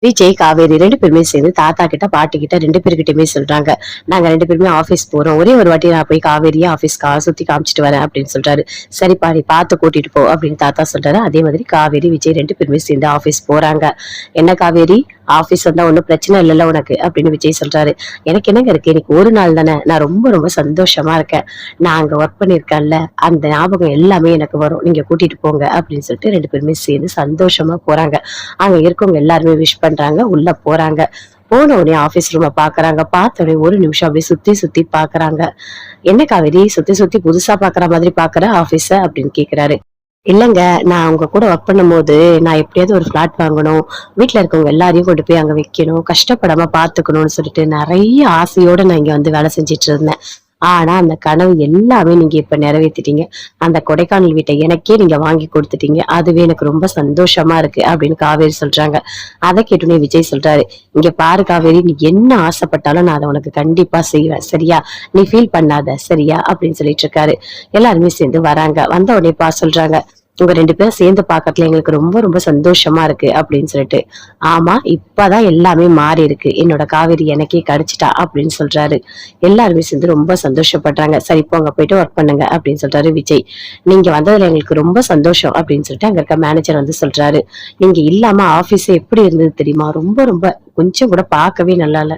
விஜய் காவேரி 2 பேருமே சேர்ந்து தாத்தா கிட்ட பாட்டி கிட்ட 2 பேருக்கிட்டயுமே சொல்றாங்க, நாங்க 2 பேருமே ஆபீஸ் போறோம், ஒரே ஒரு வாட்டி நான் போய் காவேரியா ஆபீஸ்க்கு சுத்தி காமிச்சிட்டு வரேன் அப்படின்னு சொல்றாரு. சரிப்பா நீ பார்த்து கூட்டிட்டு போ அப்படின்னு தாத்தா சொல்றாரு. அதே மாதிரி காவேரி விஜய் 2 பேருமே சேர்ந்து ஆபீஸ் போறாங்க. என்ன காவேரி, ஆபீஸ் வந்தா ஒன்னும் பிரச்சனை இல்லைல்ல உனக்கு அப்படின்னு விஜய் சொல்றாரு. எனக்கு என்னங்க இருக்கு, இன்னைக்கு ஒரு நாள் தானே, நான் ரொம்ப ரொம்ப சந்தோஷமா இருக்கேன். நான் அங்க ஒர்க் பண்ணிருக்கேன்ல, அந்த ஞாபகம் எல்லாமே எனக்கு வரும், நீங்க கூட்டிட்டு போங்க அப்படின்னு சொல்லிட்டு 2 பேருமே சேர்ந்து சந்தோஷமா போறாங்க. அங்க இருக்கவங்க எல்லாருமே விஷ் பண்றாங்க, உள்ள போறாங்க. போன உடனே ஆபீஸ் ரூம பாக்குறாங்க. பார்த்த உடனே ஒரு நிமிஷம் அப்படியே சுத்தி சுத்தி பாக்குறாங்க. என்ன காவேரி சுத்தி சுத்தி புதுசா பாக்குற மாதிரி பாக்குற ஆபீஸ அப்படின்னு கேக்குறாரு. இல்லங்க, நான் உங்க கூட ஒர்க் பண்ணும்போது நான் எப்படியாவது ஒரு பிளாட் வாங்கணும், வீட்டுல இருக்கவங்க எல்லாரையும் கொண்டு போய் அங்க வைக்கணும், கஷ்டப்படாம பாத்துக்கணும்னு சொல்லிட்டு நிறைய ஆசையோட நான் இங்க வந்து வேலை செஞ்சுட்டு இருந்தேன். ஆனா அந்த கனவு எல்லாமே நீங்க இப்ப நிறைவேத்திட்டீங்க. அந்த கொடைக்கானல் வீட்டை எனக்கே நீங்க வாங்கி கொடுத்துட்டீங்க. அதுவே எனக்கு ரொம்ப சந்தோஷமா இருக்கு அப்படின்னு காவேரி சொல்றாங்க. அதை கேட்டுனே விஜய் சொல்றாரு, இங்க பாரு காவேரி, நீ என்ன ஆசைப்பட்டாலும் நான் அதை உனக்கு கண்டிப்பா செய்வேன், சரியா? நீ ஃபீல் பண்ணாத, சரியா அப்படின்னு சொல்லிட்டு இருக்காரு. எல்லாருமே சேர்ந்து வராங்க. வந்த உடனே சொல்றாங்க, உங்க 2 பேரும் சேர்ந்து பாக்கறதுல எங்களுக்கு ரொம்ப ரொம்ப சந்தோஷமா இருக்கு அப்படின்னு சொல்லிட்டு. ஆமா, இப்பதான் எல்லாமே மாறி இருக்கு, என்னோட காவேரி எனக்கே கிடைச்சிட்டா அப்படின்னு சொல்றாரு. எல்லாருமே சேர்ந்து ரொம்ப சந்தோஷப்படுறாங்க. சரி இப்போ அங்க போயிட்டு ஒர்க் பண்ணுங்க அப்படின்னு சொல்றாரு விஜய். நீங்க வந்ததுல எங்களுக்கு ரொம்ப சந்தோஷம் அப்படின்னு சொல்லிட்டு அங்க இருக்க மேனேஜர் வந்து சொல்றாரு. நீங்க இல்லாம ஆபீஸ் எப்படி இருந்தது தெரியுமா, ரொம்ப ரொம்ப கொஞ்சம் கூட பார்க்கவே நல்லா இல்ல.